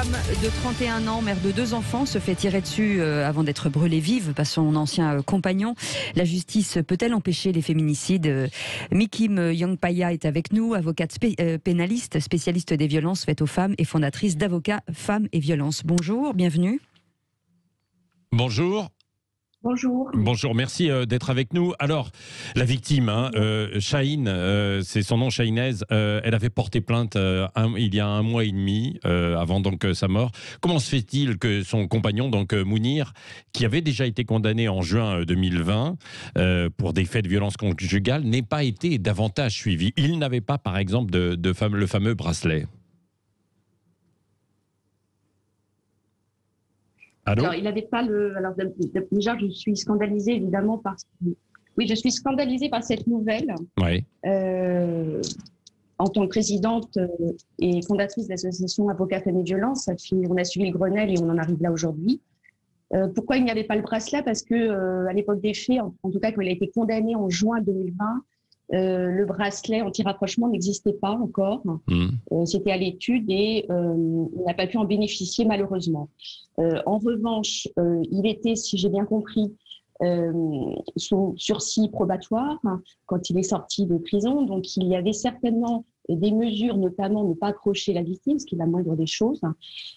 femme de 31 ans, mère de 2 enfants, se fait tirer dessus avant d'être brûlée vive par son ancien compagnon. La justice peut-elle empêcher les féminicides? Mikim Yangpaya est avec nous, avocate pénaliste, spécialiste des violences faites aux femmes et fondatrice d'Avocats Femmes et Violences. Bonjour, bienvenue. Bonjour. Bonjour. Bonjour, merci d'être avec nous. Alors, la victime, Chahine, c'est son nom, Chahinez, elle avait porté plainte il y a 1 mois et demi, avant donc sa mort. Comment se fait-il que son compagnon, donc Mounir, qui avait déjà été condamné en juin 2020 pour des faits de violence conjugale, n'ait pas été davantage suivi? Il n'avait pas, par exemple, le fameux bracelet. Allô? Alors, il n'avait pas le. Alors, déjà, je suis scandalisée, évidemment, Oui, je suis scandalisée par cette nouvelle. Oui. En tant que présidente et fondatrice de l'association Avocats Femmes et Violences, on a suivi le Grenelle et on en arrive là aujourd'hui. Pourquoi il n'y avait pas le bracelet? Parce que à l'époque des faits, en tout cas quand il a été condamné en juin 2020, le bracelet anti-rapprochement n'existait pas encore. C'était à l'étude et on n'a pas pu en bénéficier malheureusement. En revanche, il était, si j'ai bien compris, sous sursis probatoire quand il est sorti de prison. Donc il y avait certainement des mesures, notamment ne pas accrocher la victime, ce qui est la moindre des choses.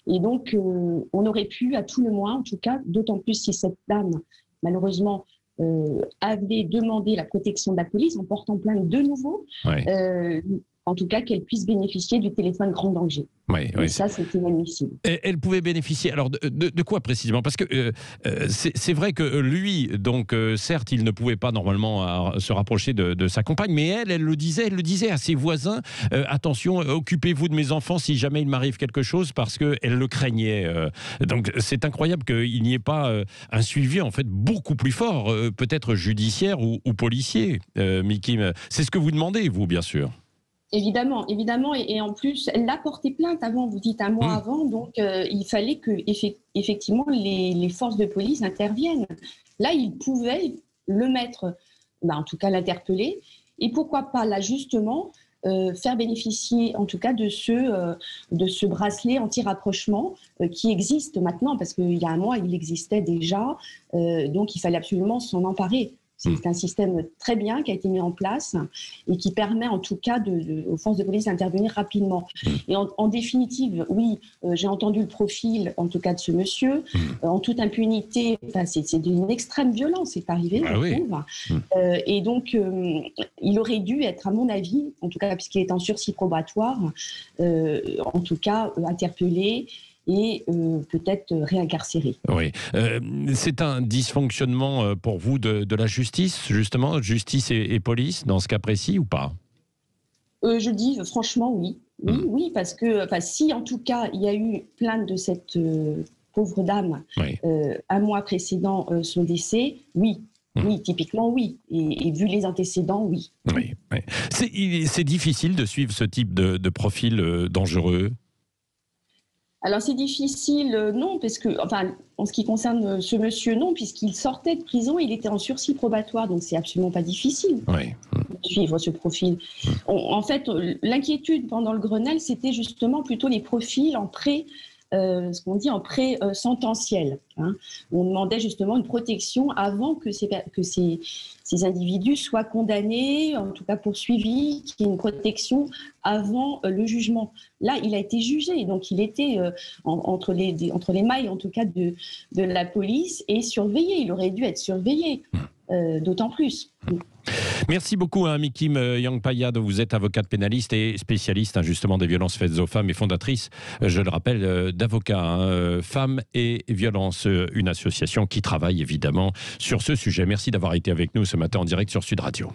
Et donc on aurait pu, à tout le moins, en tout cas, d'autant plus si cette dame, malheureusement, avait demandé la protection de la police en portant plainte de nouveau, en tout cas qu'elle puisse bénéficier du téléphone grand danger. Et ça, c'est inadmissible. Elle pouvait bénéficier, alors de quoi précisément? Parce que c'est vrai que lui, donc certes, il ne pouvait pas normalement se rapprocher de sa compagne, mais elle le disait à ses voisins, attention, occupez-vous de mes enfants si jamais il m'arrive quelque chose, parce qu'elle le craignait. Donc c'est incroyable qu'il n'y ait pas un suivi en fait beaucoup plus fort, peut-être judiciaire ou policier, Mikim. C'est ce que vous demandez, vous, bien sûr. Évidemment, et en plus, elle a porté plainte avant, vous dites 1 mois avant, donc il fallait que effectivement les forces de police interviennent. Là, ils pouvaient le mettre, en tout cas l'interpeller, et pourquoi pas là justement faire bénéficier en tout cas de ce bracelet anti-rapprochement qui existe maintenant, parce qu'il y a 1 mois, il existait déjà, donc il fallait absolument s'en emparer. C'est un système très bien qui a été mis en place et qui permet en tout cas aux forces de police d'intervenir rapidement. Et en définitive, oui, j'ai entendu le profil en tout cas de ce monsieur. En toute impunité, c'est d'une extrême violence, c'est arrivé, je trouve. Et donc, il aurait dû être, à mon avis, en tout cas puisqu'il est en sursis probatoire, en tout cas interpellé et peut-être réincarcéré. Oui. C'est un dysfonctionnement pour vous de la justice, justement, justice et police, dans ce cas précis, ou pas? Je dis franchement oui. Oui, parce que si en tout cas il y a eu plainte de cette pauvre dame 1 mois précédent son décès, oui. Oui, typiquement oui. Et vu les antécédents, oui. C'est difficile de suivre ce type de profil dangereux? Alors c'est difficile, non, parce que, en ce qui concerne ce monsieur, non, puisqu'il sortait de prison, il était en sursis probatoire, donc c'est absolument pas difficile de suivre ce profil. En fait, l'inquiétude pendant le Grenelle, c'était justement plutôt les profils en ce qu'on dit en pré-sententiel. On demandait justement une protection avant que ces individus soient condamnés, en tout cas poursuivis, qu'il y ait une protection avant le jugement. Là, il a été jugé, donc il était entre les mailles, en tout cas, de la police et surveillé. Il aurait dû être surveillé, d'autant plus. Merci beaucoup, Mikim Yangpaya. Vous êtes avocate pénaliste et spécialiste justement des violences faites aux femmes et fondatrice, je le rappelle, d'Avocats Femmes et Violences, une association qui travaille évidemment sur ce sujet. Merci d'avoir été avec nous ce matin en direct sur Sud Radio.